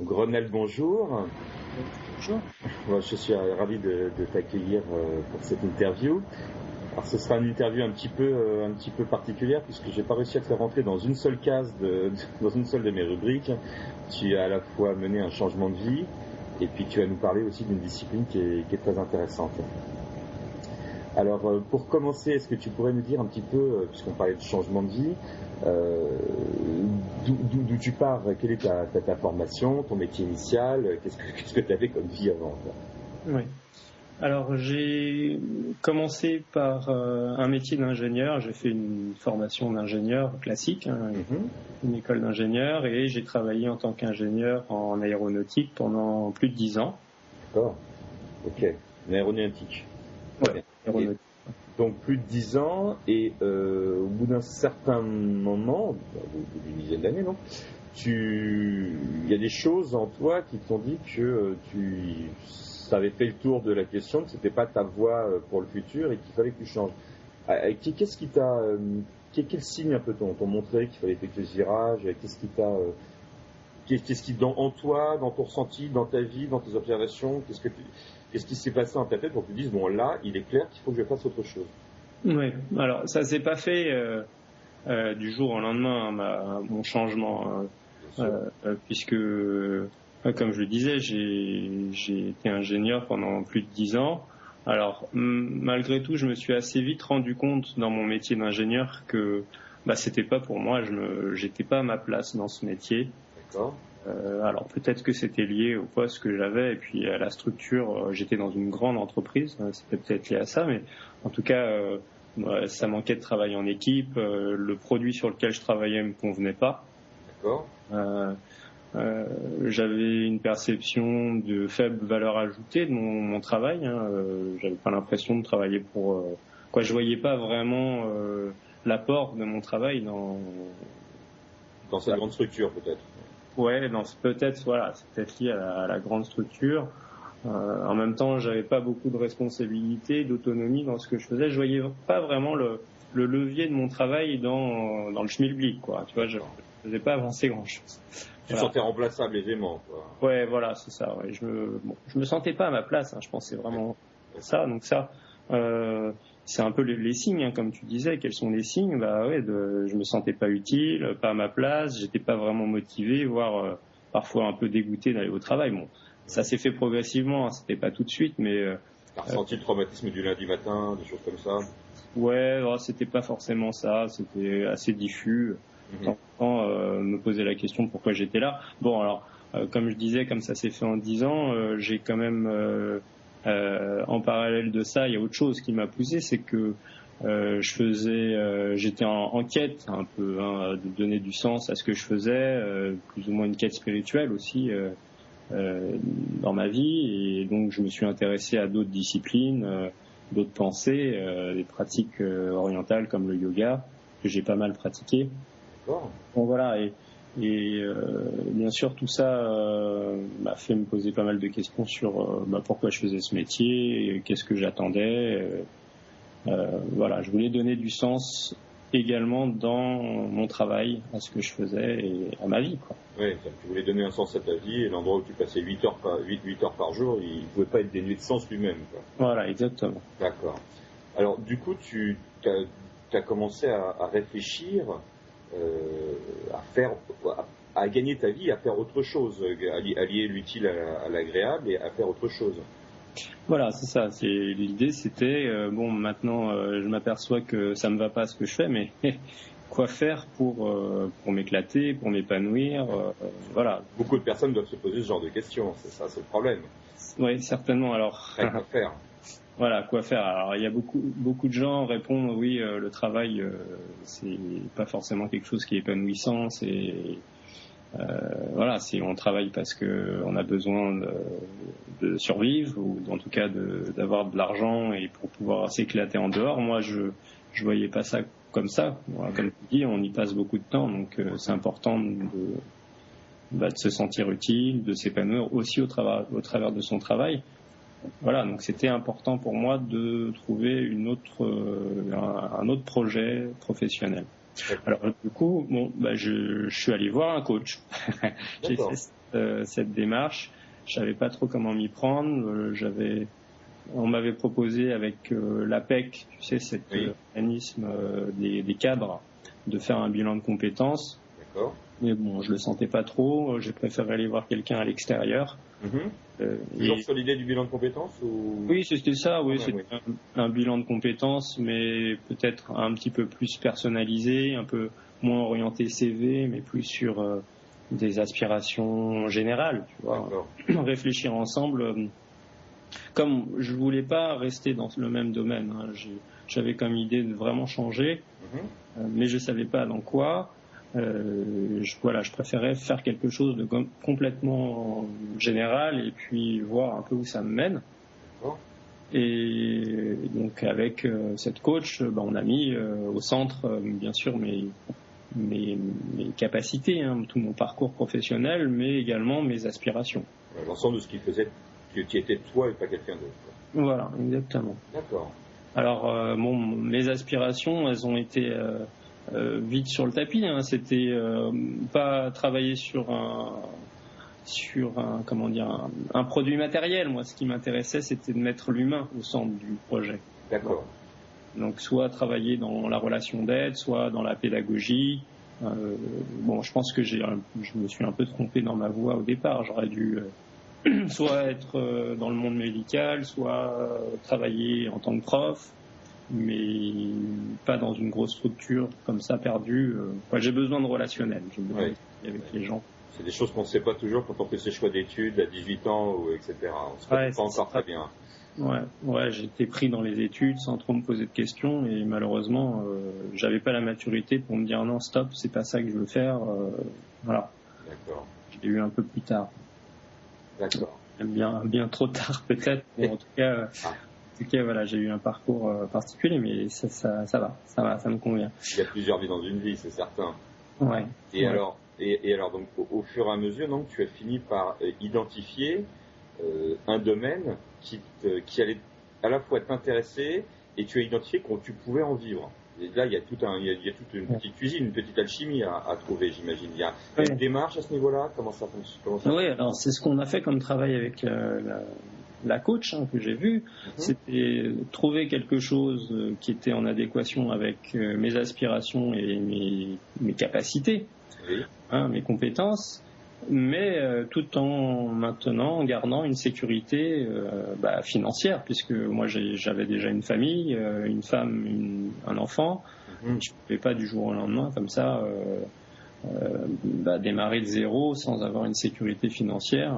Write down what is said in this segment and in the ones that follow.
Ronald, bonjour. Bonjour. Moi, je suis ravi de t'accueillir pour cette interview. Alors, ce sera une interview un petit peu particulière puisque j'ai pas réussi à te faire rentrer dans une seule case, dans une seule de mes rubriques. Tu as à la fois mené un changement de vie et puis tu vas nous parler aussi d'une discipline qui est très intéressante. Alors, pour commencer, est-ce que tu pourrais nous dire un petit peu, puisqu'on parlait de changement de vie, d'où tu pars, quelle est ta formation, ton métier initial, qu'est-ce que tu avais comme vie avant? Oui. Alors, j'ai commencé par un métier d'ingénieur. J'ai fait une formation d'ingénieur classique, une école d'ingénieur, et j'ai travaillé en tant qu'ingénieur en aéronautique pendant plus de 10 ans. D'accord. Ok. En aéronautique. Ouais. Donc plus de 10 ans, et au bout d'un certain moment, au bout d'une dizaine d'années, non, il y a des choses en toi qui t'ont dit que tu avais fait le tour de la question, que c'était pas ta voie pour le futur et qu'il fallait que tu changes. Qu'est-ce qui t'a, quel signe un peu t'ont montré qu'il fallait effectuer ce virage? Qu'est-ce qui en toi, dans ton ressenti, dans ta vie, dans tes observations, qu'est-ce qui s'est passé dans ta tête pour que tu dises, bon là, il est clair qu'il faut que je fasse autre chose? Oui, alors ça s'est pas fait du jour au lendemain, mon changement, puisque, comme je le disais, j'ai été ingénieur pendant plus de 10 ans. Alors, malgré tout, je me suis assez vite rendu compte dans mon métier d'ingénieur que c'était pas pour moi, j'étais pas à ma place dans ce métier. D'accord. Alors peut-être que c'était lié au poste que j'avais et puis à la structure. J'étais dans une grande entreprise, c'était peut-être lié à ça, mais en tout cas, ça manquait de travail en équipe. Le produit sur lequel je travaillais me convenait pas. D'accord. J'avais une perception de faible valeur ajoutée de mon travail. J'avais pas l'impression de travailler pour je voyais pas vraiment l'apport de mon travail dans cette grande structure peut-être. Ouais, peut-être, voilà, c'est peut-être lié à la grande structure. En même temps, j'avais pas beaucoup de responsabilité, d'autonomie dans ce que je faisais. Je voyais pas vraiment le levier de mon travail dans le schmilblick, quoi. Tu vois, je faisais pas avancer grand-chose. Tu te sentais remplaçable aisément, quoi. Ouais, voilà, c'est ça. Ouais. Je me sentais pas à ma place. Je pensais vraiment ça. Donc ça, c'est un peu les signes, comme tu disais. Quels sont les signes? Je me sentais pas utile, pas à ma place. J'étais pas vraiment motivé, voire parfois un peu dégoûté d'aller au travail. Bon, ça s'est fait progressivement. C'était pas tout de suite, mais. T'as ressenti le traumatisme du lundi matin, des choses comme ça? Ouais, c'était pas forcément ça. C'était assez diffus. Tant me poser la question pourquoi j'étais là. Bon, alors, comme je disais, comme ça s'est fait en 10 ans, j'ai quand même, en parallèle de ça, il y a autre chose qui m'a poussé, c'est que j'étais en quête un peu, de donner du sens à ce que je faisais, plus ou moins une quête spirituelle aussi dans ma vie, et donc je me suis intéressé à d'autres disciplines, d'autres pensées, des pratiques orientales comme le yoga que j'ai pas mal pratiqué. Bon, voilà, et bien sûr tout ça m'a fait me poser pas mal de questions sur pourquoi je faisais ce métier, qu'est-ce que j'attendais. Voilà, je voulais donner du sens également dans mon travail, à ce que je faisais et à ma vie, quoi. Oui, tu voulais donner un sens à ta vie, et l'endroit où tu passais 8 heures par jour, il ne pouvait pas être dénué de sens lui-même, quoi. Voilà, exactement. D'accord. Alors du coup, tu as commencé à réfléchir, à gagner ta vie, à faire autre chose, à lier l'utile à l'agréable et à faire autre chose. Voilà, c'est ça. L'idée, c'était maintenant, je m'aperçois que ça me va pas ce que je fais, mais quoi faire pour m'éclater, pour m'épanouir, voilà. Beaucoup de personnes doivent se poser ce genre de questions. C'est ça, c'est le problème. Oui, certainement. Alors, quoi faire? Voilà, quoi faire. Alors, il y a beaucoup de gens répondent oui, le travail, c'est pas forcément quelque chose qui est épanouissant. Voilà, si on travaille parce que on a besoin de survivre, ou en tout cas d'avoir de l'argent et pour pouvoir s'éclater en dehors. Moi, je voyais pas ça comme ça. Voilà, comme tu dis, on y passe beaucoup de temps, donc c'est important de se sentir utile, de s'épanouir aussi au travers de son travail. Voilà, donc c'était important pour moi de trouver un autre projet professionnel. Alors du coup, je suis allé voir un coach. J'ai fait cette démarche. Je savais pas trop comment m'y prendre. On m'avait proposé avec l'APEC, tu sais, cet organisme des cadres, de faire un bilan de compétences. D'accord. Mais bon, je le sentais pas trop. J'ai préféré aller voir quelqu'un à l'extérieur. Toujours sur l'idée du bilan de compétences ou... Oui, c'était ça. Oui, c'était un bilan de compétences, mais peut-être un petit peu plus personnalisé, un peu moins orienté CV, mais plus sur des aspirations générales. Tu vois, réfléchir ensemble. Comme je voulais pas rester dans le même domaine, hein, j'avais comme idée de vraiment changer, mais je savais pas dans quoi. Je préférais faire quelque chose de complètement général et puis voir un peu où ça me mène. Et donc avec cette coach, on a mis au centre bien sûr mes capacités, hein, tout mon parcours professionnel, mais également mes aspirations. L'ensemble de ce qui faisait que tu étais toi et pas quelqu'un d'autre. Voilà, exactement. D'accord. Alors mes aspirations, elles ont été vite sur le tapis, hein. C'était pas travailler sur un produit matériel. Moi, ce qui m'intéressait, c'était de mettre l'humain au centre du projet. D'accord. Donc, soit travailler dans la relation d'aide, soit dans la pédagogie. Je pense que je me suis un peu trompé dans ma voie au départ. J'aurais dû soit être dans le monde médical, soit travailler en tant que prof, mais pas dans une grosse structure comme ça perdue. J'ai besoin de relationnel, j'ai besoin avec les gens. C'est des choses qu'on ne sait pas toujours quand on fait ses choix d'études à 18 ans, etc. On ne se connaît pas encore très bien. Ouais, j'ai été pris dans les études sans trop me poser de questions et malheureusement, j'avais pas la maturité pour me dire non, stop, c'est pas ça que je veux faire. Voilà. D'accord. Je l'ai eu un peu plus tard. D'accord. Bien trop tard peut-être, mais en tout cas, voilà, j'ai eu un parcours particulier, mais ça va, ça me convient. Il y a plusieurs vies dans une vie, c'est certain. Ouais. Et alors, donc, au fur et à mesure, donc, tu as fini par identifier un domaine qui allait à la fois t'intéresser et tu as identifié que tu pouvais en vivre. Et là, il y a toute une petite cuisine, une petite alchimie à trouver, j'imagine. Il y a une démarche à ce niveau-là. Comment ça fonctionne? Oui, alors c'est ce qu'on a fait comme travail avec la coach que j'ai vue. C'était trouver quelque chose qui était en adéquation avec mes aspirations et mes capacités, mes compétences, mais tout en gardant une sécurité financière, puisque moi j'avais déjà une famille, une femme, un enfant. Je ne pouvais pas du jour au lendemain comme ça démarrer de zéro sans avoir une sécurité financière.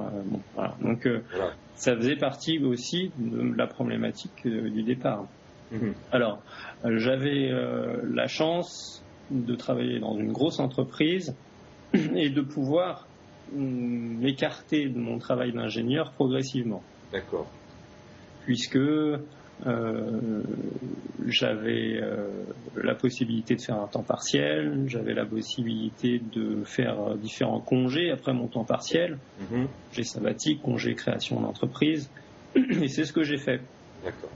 Voilà. Donc ça faisait partie aussi de la problématique du départ. Alors j'avais la chance de travailler dans une grosse entreprise et de pouvoir m'écarter de mon travail d'ingénieur progressivement. D'accord. Puisque j'avais la possibilité de faire un temps partiel, j'avais la possibilité de faire différents congés après mon temps partiel, congé sabbatique, congé création d'entreprise, et c'est ce que j'ai fait. D'accord.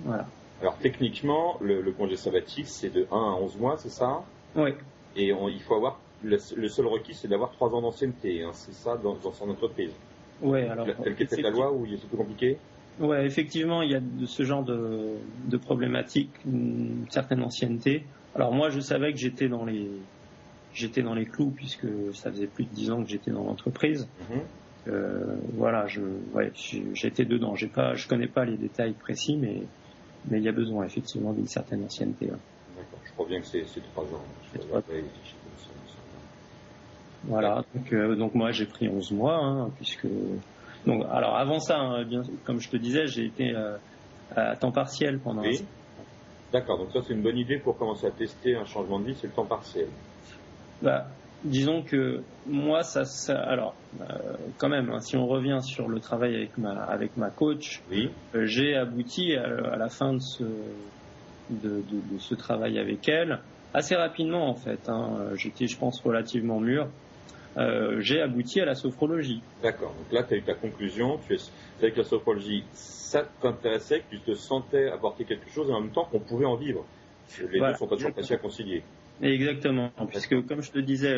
Voilà. Alors techniquement, le congé sabbatique, c'est de 1 à 11 mois, c'est ça? Oui. Et il faut avoir, le seul requis, c'est d'avoir 3 ans d'ancienneté, c'est ça, dans son entreprise? Oui, alors. Telle qu'était la loi, ou c'est plus compliqué? Ouais, effectivement, il y a de ce genre de problématiques, une certaine ancienneté. Alors moi, je savais que j'étais dans les clous, puisque ça faisait plus de 10 ans que j'étais dans l'entreprise. Voilà, j'étais dedans. Je connais pas les détails précis, mais il y a besoin effectivement d'une certaine ancienneté. D'accord, je crois bien que c'est 3 ans. Voilà, donc moi j'ai pris 11 mois, puisque... Donc, alors avant ça, comme je te disais, j'ai été à temps partiel pendant. Oui. D'accord, donc ça c'est une bonne idée pour commencer à tester un changement de vie, c'est le temps partiel. Disons que moi, alors quand même, si on revient sur le travail avec ma coach, j'ai abouti à la fin de ce travail avec elle assez rapidement en fait. J'étais, je pense, relativement mûr. J'ai abouti à la sophrologie. D'accord, donc là tu as eu ta conclusion, tu es avec la sophrologie, ça t'intéressait, que tu te sentais apporter quelque chose et en même temps qu'on pouvait en vivre. Les deux sont pas toujours faciles à concilier. Exactement, puisque comme je te disais,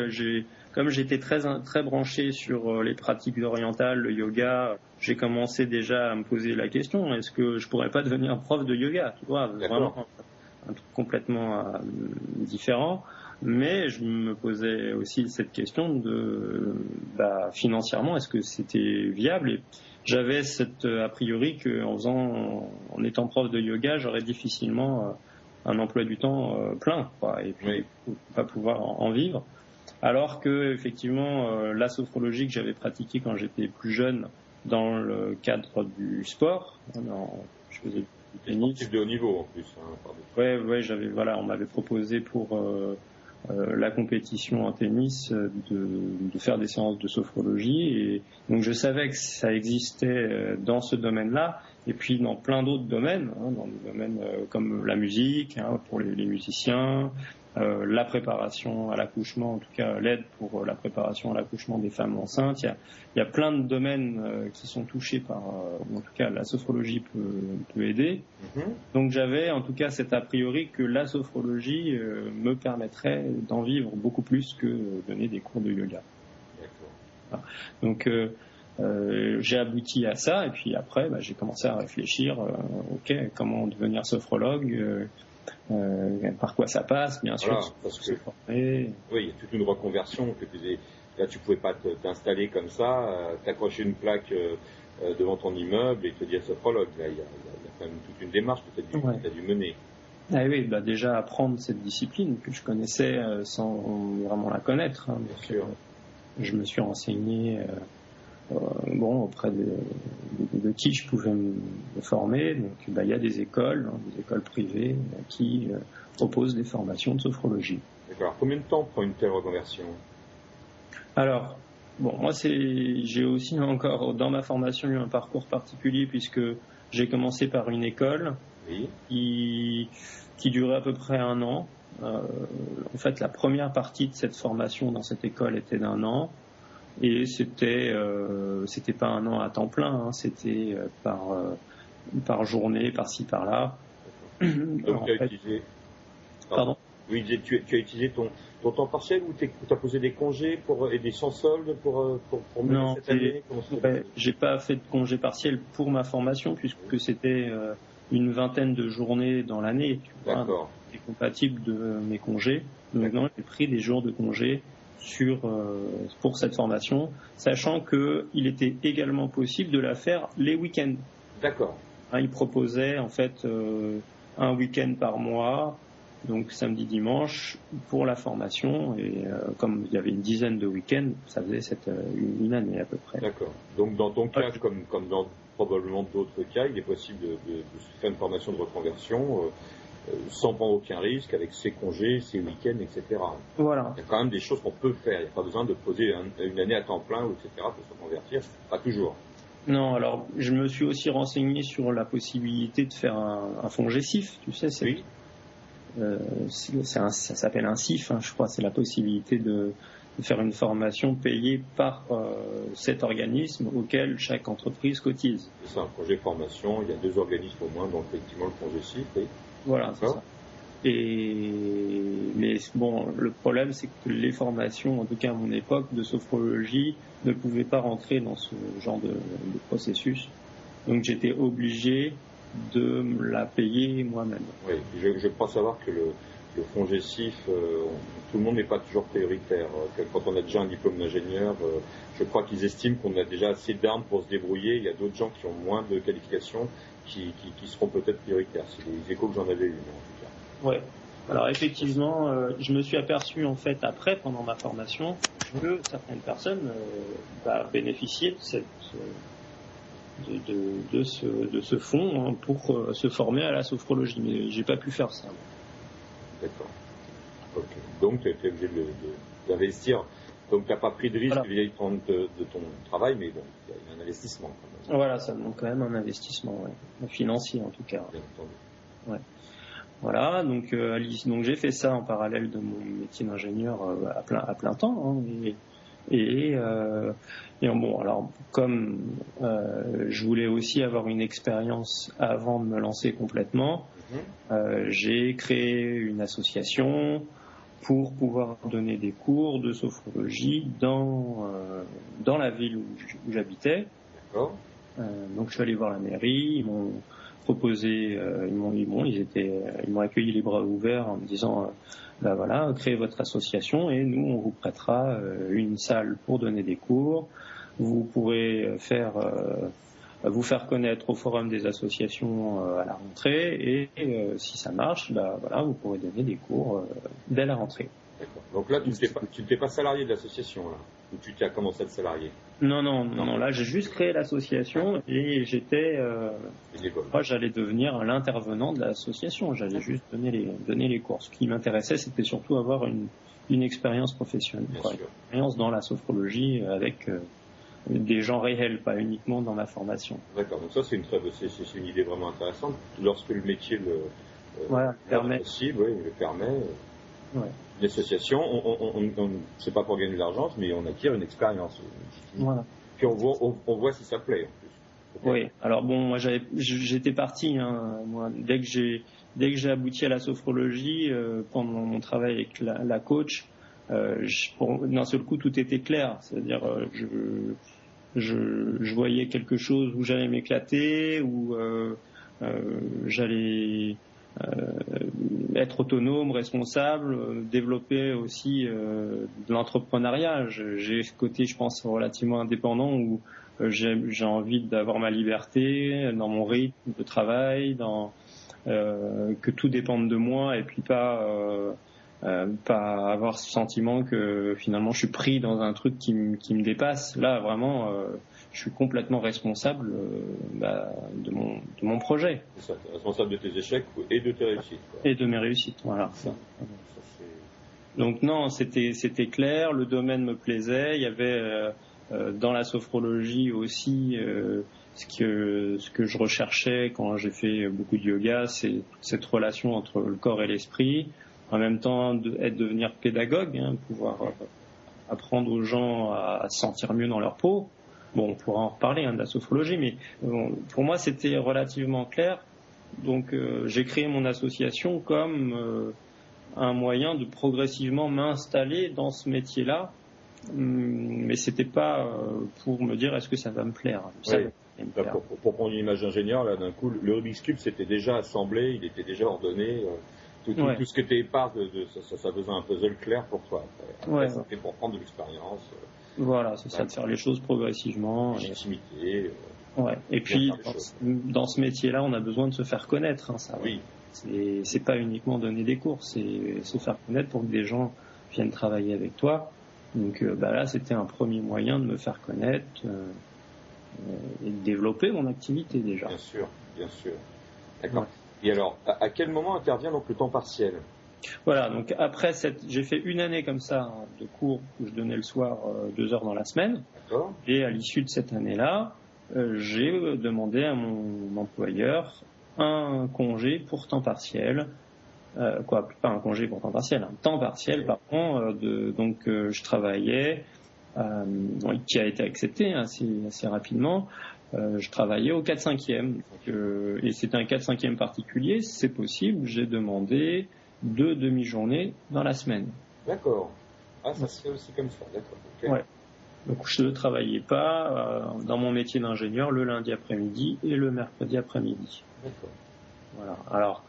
comme j'étais très branché sur les pratiques orientales, le yoga, j'ai commencé déjà à me poser la question, est-ce que je pourrais pas devenir prof de yoga, tu vois, vraiment un truc complètement différent. Mais je me posais aussi cette question de financièrement, est-ce que c'était viable? Et j'avais a priori en étant prof de yoga, j'aurais difficilement un emploi du temps plein, quoi, et puis pas pouvoir en vivre. Alors que effectivement, la sophrologie que j'avais pratiquée quand j'étais plus jeune dans le cadre du sport, je faisais du tennis. De haut niveau en plus. On m'avait proposé pour la compétition en tennis de faire des séances de sophrologie, et donc je savais que ça existait dans ce domaine-là, et puis dans plein d'autres domaines, dans des domaines comme la musique, pour les musiciens, la préparation à l'accouchement, en tout cas l'aide pour la préparation à l'accouchement des femmes enceintes. Il y a plein de domaines qui sont touchés par, en tout cas la sophrologie peut aider. Donc j'avais en tout cas cet a priori que la sophrologie me permettrait d'en vivre beaucoup plus que donner des cours de yoga. Voilà. Donc j'ai abouti à ça, et puis après j'ai commencé à réfléchir, comment devenir sophrologue, par quoi ça passe, bien sûr. Voilà, parce que oui, il y a toute une reconversion que là tu pouvais pas t'installer comme ça, t'accrocher une plaque devant ton immeuble et te dire sophrologue. Là, il y a quand même toute une démarche que tu as dû mener. Ah oui, déjà apprendre cette discipline que je connaissais sans vraiment la connaître. Bien sûr. Je me suis renseigné auprès de qui je pouvais me former. Donc il y a des écoles privées qui proposent des formations de sophrologie. D'accord. Combien de temps prend une telle reconversion? Alors, moi j'ai aussi encore dans ma formation eu un parcours particulier, puisque j'ai commencé par une école qui durait à peu près 1 an. En fait, la première partie de cette formation dans cette école était d'1 an. Et c'était pas 1 an à temps plein, c'était par journée, par-ci, par-là. Donc tu as utilisé... Pardon? Oui, tu as utilisé ton temps partiel, ou tu as posé des congés et des sans soldes pour mener cette année? J'ai pas fait de congés partiels pour ma formation, puisque c'était une vingtaine de journées dans l'année. D'accord. C'est compatible de mes congés. Donc maintenant, j'ai pris des jours de congés pour cette formation, sachant qu'il était également possible de la faire les week-ends. D'accord. Il proposait en fait un week-end par mois, donc samedi, dimanche, pour la formation, et comme il y avait une dizaine de week-ends, ça faisait une année à peu près. D'accord. Donc dans ton cas, comme dans probablement d'autres cas, il est possible de faire une formation de reconversion sans prendre aucun risque, avec ses congés, ses week-ends, etc. Voilà. Il y a quand même des choses qu'on peut faire. Il n'y a pas besoin de poser une année à temps plein, etc. pour se reconvertir. Pas toujours. Non, alors je me suis aussi renseigné sur la possibilité de faire un FONGECIF. Tu sais, ça s'appelle un CIF, je crois. C'est la possibilité de faire une formation payée par cet organisme auquel chaque entreprise cotise. C'est ça, un projet de formation. Il y a 2 organismes au moins, donc effectivement le FONGECIF. Oui. Voilà, c'est ça. Mais le problème, c'est que les formations, en tout cas à mon époque, de sophrologie, ne pouvaient pas rentrer dans ce genre de processus. Donc j'étais obligé de la payer moi-même. Oui, je crois savoir que le FONGECIF, tout le monde n'est pas toujours prioritaire. Quand on a déjà un diplôme d'ingénieur, je crois qu'ils estiment qu'on a déjà assez d'armes pour se débrouiller. Il y a d'autres gens qui ont moins de qualifications qui seront peut-être prioritaires. C'est les échos que j'en avais eu, en tout cas. Ouais. Alors effectivement, je me suis aperçu en fait après, pendant ma formation, que certaines personnes bénéficiaient de ce fonds pour se former à la sophrologie, mais j'ai pas pu faire ça. D'accord. Okay. Donc tu as été obligé d'investir. Donc tu n'as pas pris de risque vis-à-vis de ton travail, mais bon, il y a un investissement quand même. Voilà, ça demande quand même un investissement, financier en tout cas. Bien entendu. Ouais. Voilà, donc j'ai fait ça en parallèle de mon métier d'ingénieur à plein temps, alors comme je voulais aussi avoir une expérience avant de me lancer complètement, j'ai créé une association pour pouvoir donner des cours de sophrologie dans la ville où j'habitais. D'accord. Donc je suis allé voir la mairie, ils m'ont proposé, ils m'ont accueilli les bras ouverts en me disant voilà, créez votre association et nous on vous prêtera une salle pour donner des cours. Vous pourrez vous faire connaître au forum des associations à la rentrée et si ça marche, voilà, vous pourrez donner des cours dès la rentrée. D'accord. Donc là, tu ne t'es pas salarié de l'association, là, ou tu as commencé à être salarié? Non. Là, j'ai juste créé l'association et j'étais. Moi, j'allais devenir l'intervenant de l'association. J'allais juste donner les cours. Ce qui m'intéressait, c'était surtout avoir une expérience professionnelle, une expérience dans la sophrologie avec des gens réels, pas uniquement dans ma formation. D'accord. Donc ça, c'est une idée vraiment intéressante. Lorsque le métier permet. Possible, oui, le permet. Ouais. L'association, c'est pas pour gagner de l'argent, mais on acquiert une expérience. Voilà. Puis on voit si ça plaît en plus. Oui. Alors bon, moi j'étais parti. Moi, dès que j'ai abouti à la sophrologie, pendant mon travail avec la coach, d'un seul coup tout était clair. C'est-à-dire, je voyais quelque chose où j'allais m'éclater, où j'allais être autonome, responsable, développer aussi de l'entrepreneuriat. J'ai ce côté, je pense, relativement indépendant où j'ai envie d'avoir ma liberté dans mon rythme de travail, que tout dépende de moi et puis pas avoir ce sentiment que finalement je suis pris dans un truc qui me dépasse. Là, vraiment, je suis complètement responsable de mon projet. C'est ça, responsable de tes échecs et de tes réussites. Quoi. Et de mes réussites, voilà. Donc non, c'était clair, le domaine me plaisait, il y avait dans la sophrologie aussi ce que je recherchais quand j'ai fait beaucoup de yoga, c'est cette relation entre le corps et l'esprit. En même temps, devenir pédagogue, pouvoir apprendre aux gens à se sentir mieux dans leur peau. Bon, on pourra en reparler de la sophrologie, mais pour moi, c'était relativement clair. Donc, j'ai créé mon association comme un moyen de progressivement m'installer dans ce métier-là. Mais c'était pas pour me dire est-ce que ça va me plaire. Pour prendre une image d'ingénieur, là, d'un coup, le Rubik's Cube s'était déjà assemblé, il était déjà ordonné. Tout ce que tu éparses, ça faisait un puzzle clair pour toi. Après, c'était pour prendre de l'expérience. Voilà, c'est ça, de faire les choses progressivement. Légitimité. Et puis, dans ce métier-là, on a besoin de se faire connaître. Ça. Oui. C'est pas uniquement donner des cours, c'est se faire connaître pour que des gens viennent travailler avec toi. Donc là, c'était un premier moyen de me faire connaître et de développer mon activité déjà. Bien sûr. D'accord. Ouais. Et alors, à quel moment intervient donc le temps partiel? Voilà, donc après j'ai fait une année comme ça de cours que je donnais le soir 2 heures dans la semaine. D'accord. Et à l'issue de cette année-là, j'ai demandé à mon employeur un congé pour temps partiel. Pas un congé pour temps partiel, un temps partiel, pardon. Donc je travaillais, qui a été accepté assez rapidement. Je travaillais au 4/5e et c'était un 4/5e particulier, c'est possible, j'ai demandé 2 demi-journées dans la semaine. D'accord. Ah, ça se fait aussi comme ça, d'accord. Okay. Ouais. Donc je ne travaillais pas dans mon métier d'ingénieur le lundi après-midi et le mercredi après-midi. D'accord. Voilà. Alors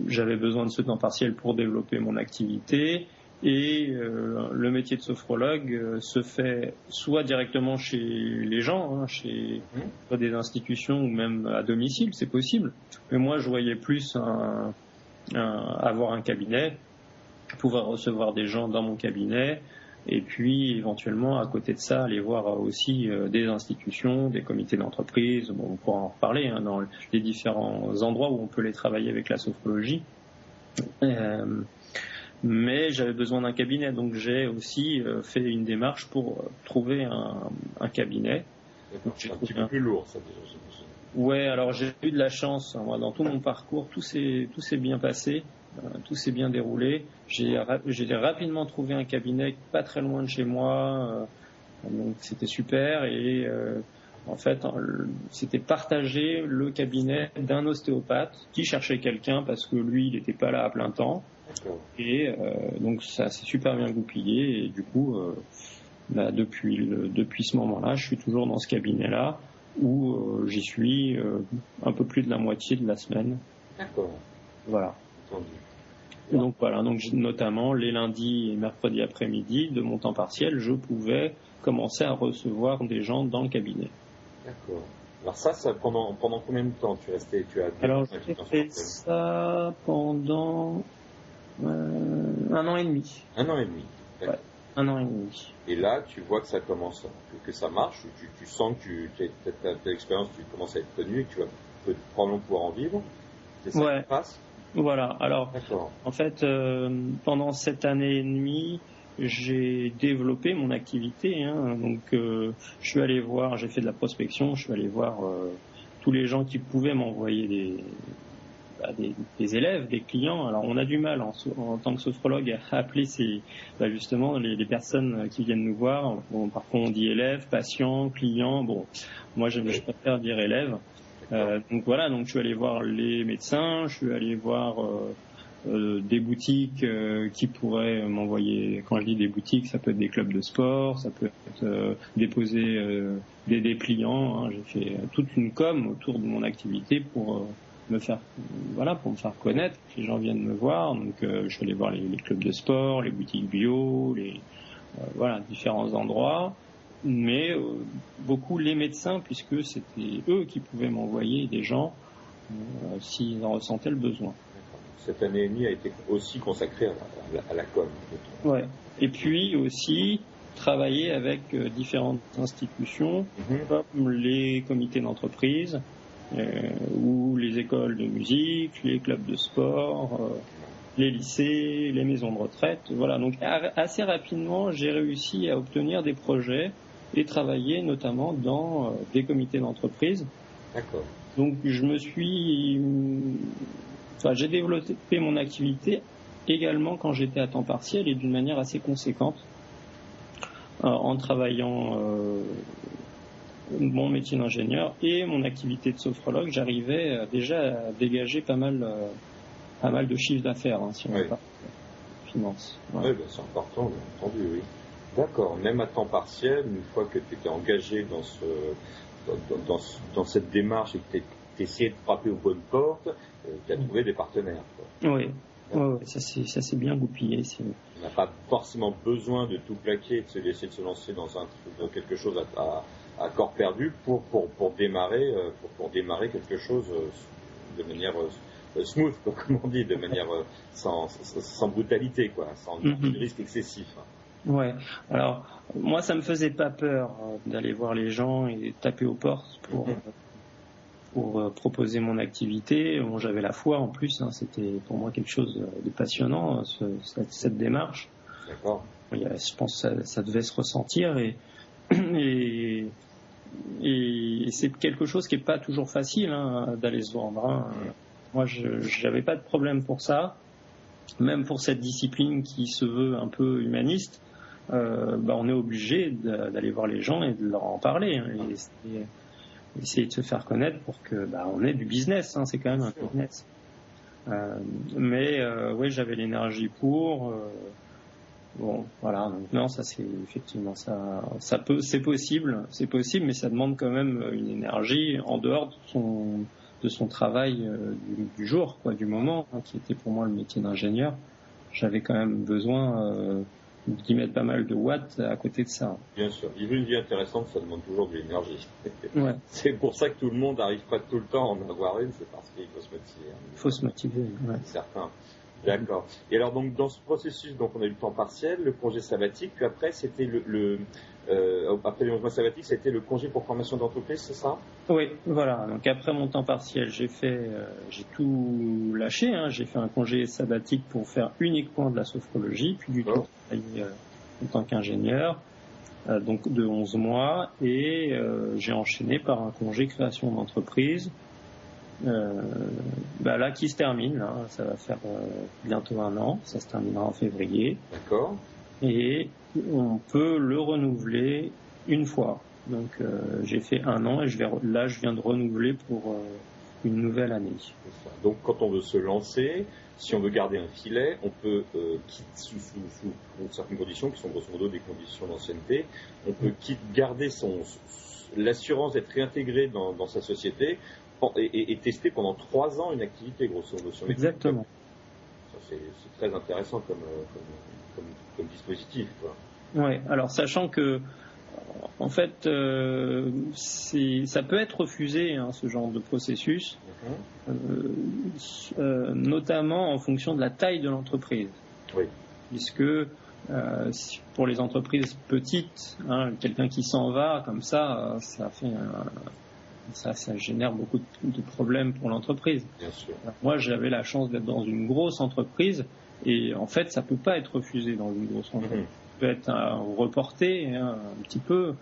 j'avais besoin de ce temps partiel pour développer mon activité. Et le métier de sophrologue se fait soit directement chez les gens, chez des institutions ou même à domicile, c'est possible. Mais moi, je voyais plus avoir un cabinet, pouvoir recevoir des gens dans mon cabinet, et puis éventuellement, à côté de ça, aller voir aussi des institutions, des comités d'entreprise. Bon, on pourra en reparler dans les différents endroits où on peut les travailler avec la sophrologie. Mais j'avais besoin d'un cabinet, donc j'ai aussi fait une démarche pour trouver un cabinet. C'est un petit peu plus lourd, ça, déjà, j'imagine. Ouais, alors j'ai eu de la chance. Moi, dans tout mon parcours, tout s'est bien passé, tout s'est bien déroulé. J'ai rapidement trouvé un cabinet pas très loin de chez moi, donc c'était super. Et en fait, c'était partagé le cabinet d'un ostéopathe qui cherchait quelqu'un parce que lui, il n'était pas là à plein temps. D'accord. Et donc ça s'est super bien goupillé et du coup depuis ce moment-là, je suis toujours dans ce cabinet-là où j'y suis un peu plus de la moitié de la semaine. D'accord. Voilà. Entendu. Donc voilà, donc notamment les lundis et mercredis après-midi de mon temps partiel, je pouvais commencer à recevoir des gens dans le cabinet. D'accord. Alors ça pendant combien de temps tu restais? Alors j'ai fait ça pendant 1 an et demi. 1 an et demi. Ouais, 1 an et demi. Et là, tu vois que ça commence, que ça marche, tu sens que ta expérience, tu commences à être connu et que tu vas probablement pouvoir en vivre. C'est ça qui se passe? Voilà. Alors, d'accord. En fait, pendant cette année et demie, j'ai développé mon activité. Donc, j'ai fait de la prospection, je suis allé voir tous les gens qui pouvaient m'envoyer des élèves, des clients. Alors, on a du mal en tant que sophrologue à appeler justement les personnes qui viennent nous voir. Bon, parfois, on dit élèves, patients, clients. Bon, moi, je préfère dire élèves. Donc voilà, donc je suis allé voir les médecins, je suis allé voir des boutiques qui pourraient m'envoyer. Quand je dis des boutiques, ça peut être des clubs de sport, ça peut être déposer des dépliants. J'ai fait toute une com autour de mon activité pour me faire connaître. Les gens viennent me voir, donc je suis allé voir les clubs de sport, les boutiques bio, différents endroits. Mais beaucoup les médecins, puisque c'était eux qui pouvaient m'envoyer des gens s'ils en ressentaient le besoin. Cette année et demie a été aussi consacrée à la com. Ouais. Et puis aussi travailler avec différentes institutions comme les comités d'entreprise ou les écoles de musique, les clubs de sport, les lycées, les maisons de retraite. Voilà. Donc assez rapidement, j'ai réussi à obtenir des projets et travailler notamment dans des comités d'entreprise. D'accord. Donc j'ai développé mon activité également quand j'étais à temps partiel et d'une manière assez conséquente en travaillant mon métier d'ingénieur et mon activité de sophrologue. J'arrivais déjà à dégager pas mal de chiffre d'affaires si on veut pas finance. Voilà. Oui, c'est important, bien entendu, oui. D'accord, même à temps partiel, une fois que tu étais engagé dans cette démarche et que tu essayais de frapper aux bonnes portes, tu as trouvé des partenaires. Quoi. Oui, ça s'est bien goupillé. On n'a pas forcément besoin de tout plaquer, de se lancer dans quelque chose à corps perdu pour démarrer quelque chose de manière smooth, comme on dit, de manière sans brutalité, quoi, sans risque excessif. Ouais. Alors moi, ça me faisait pas peur d'aller voir les gens et taper aux portes pour proposer mon activité. Bon, j'avais la foi en plus. C'était pour moi quelque chose de passionnant, cette démarche. D'accord. Je pense que ça devait se ressentir et c'est quelque chose qui est pas toujours facile d'aller se vendre. Moi, j'avais pas de problème pour ça. Même pour cette discipline qui se veut un peu humaniste, on est obligé d'aller voir les gens et de leur en parler. Et essayer de se faire connaître pour que on ait du business. C'est quand même un business. Mais j'avais l'énergie pour. Voilà. Donc non, ça c'est effectivement c'est possible, mais ça demande quand même une énergie en dehors de son travail du jour, du moment, qui était pour moi le métier d'ingénieur. J'avais quand même besoin d'y mettre pas mal de watts à côté de ça. Bien sûr, vivre une vie intéressante, ça demande toujours de l'énergie. Ouais. C'est pour ça que tout le monde n'arrive pas tout le temps à en avoir une, c'est parce qu'il faut se motiver. Il faut se motiver, ouais. C'est certain. D'accord. Et alors donc dans ce processus, on a eu le temps partiel, le congé sabbatique, puis après c'était après le congé sabbatique, c'était le congé pour formation d'entreprise, c'est ça? Oui, voilà. Donc après mon temps partiel, j'ai tout lâché. J'ai fait un congé sabbatique pour faire uniquement de la sophrologie, puis du tout travailler en tant qu'ingénieur, donc de 11 mois, et j'ai enchaîné par un congé création d'entreprise. Là qui se termine, ça va faire bientôt 1 an, ça se terminera en février. D'accord. Et on peut le renouveler une fois. Donc j'ai fait 1 an et je viens de renouveler pour une nouvelle année. Donc quand on veut se lancer, si on veut garder un filet, on peut, sous certaines conditions, qui sont grosso modo des conditions d'ancienneté, on peut garder l'assurance d'être réintégré dans sa société et tester pendant 3 ans une activité, grosso modo. Exactement. Ça, c'est très intéressant comme dispositif, quoi. Ouais. Alors sachant que en fait, ça peut être refusé, ce genre de processus, notamment en fonction de la taille de l'entreprise. Oui. Puisque pour les entreprises petites, quelqu'un qui s'en va comme ça, ça génère beaucoup de problèmes pour l'entreprise. Bien sûr. Moi, j'avais la chance d'être dans une grosse entreprise et en fait, ça peut pas être refusé dans une grosse entreprise. Peut être reporté un petit peu,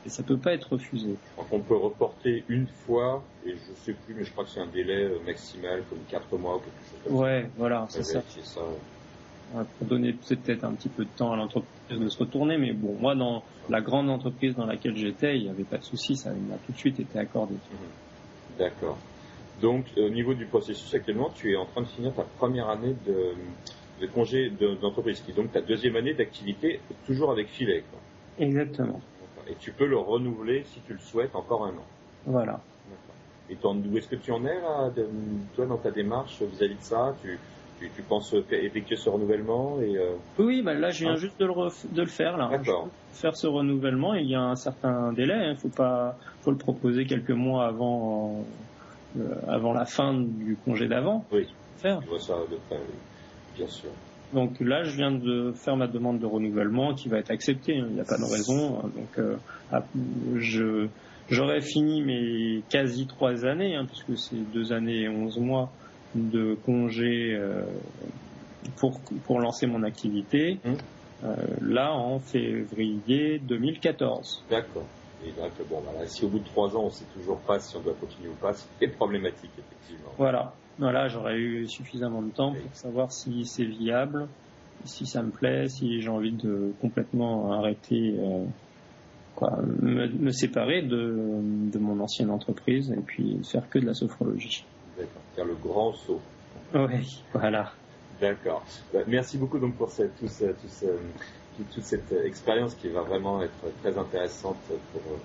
et ça peut pas être refusé. On peut reporter une fois, et je sais plus, mais je crois que c'est un délai maximal, comme 4 mois ou quelque chose comme ça. Ouais, voilà, c'est ça. Pour donner peut-être un petit peu de temps à l'entreprise de se retourner, mais bon, moi, dans la grande entreprise dans laquelle j'étais, il n'y avait pas de souci, ça m'a tout de suite été accordé. D'accord. Donc, au niveau du processus, actuellement, tu es en train de finir ta première année de congé d'entreprise, qui est donc ta deuxième année d'activité, toujours avec filet, quoi. Exactement. Et tu peux le renouveler, si tu le souhaites, encore 1 an. Voilà. Et où est-ce que tu en es, là, toi, dans ta démarche vis-à-vis de ça? Tu penses effectuer ce renouvellement Oui, là, je viens juste de le faire, là. D'accord. Faire ce renouvellement, il y a un certain délai, faut le proposer quelques mois avant la fin du congé d'avant. Oui. Faire. Je vois ça de près, oui. Bien sûr. Donc là, je viens de faire ma demande de renouvellement qui va être acceptée. Il n'y a pas de raison. Donc, j'aurais fini mes quasi 3 années, puisque c'est 2 années et 11 mois de congé pour lancer mon activité. Là, en février 2014. D'accord. Et donc, si au bout de 3 ans, on ne sait toujours pas si on doit continuer ou pas, c'est problématique, effectivement. Voilà, j'aurais eu suffisamment de temps pour savoir si c'est viable, si ça me plaît, si j'ai envie de complètement arrêter, me séparer de mon ancienne entreprise et puis faire que de la sophrologie. D'accord, faire le grand saut. Oui, voilà. D'accord. Merci beaucoup donc pour toute cette expérience qui va vraiment être très intéressante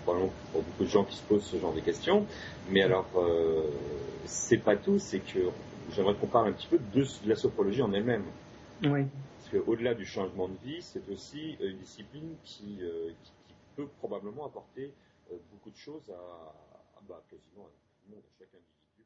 pour beaucoup de gens qui se posent ce genre de questions. Mais alors, c'est pas tout, c'est que j'aimerais qu'on parle un petit peu de la sophrologie en elle-même. Oui. Parce qu'au-delà du changement de vie, c'est aussi une discipline qui peut probablement apporter beaucoup de choses à quasiment à tout le monde, à chaque individu.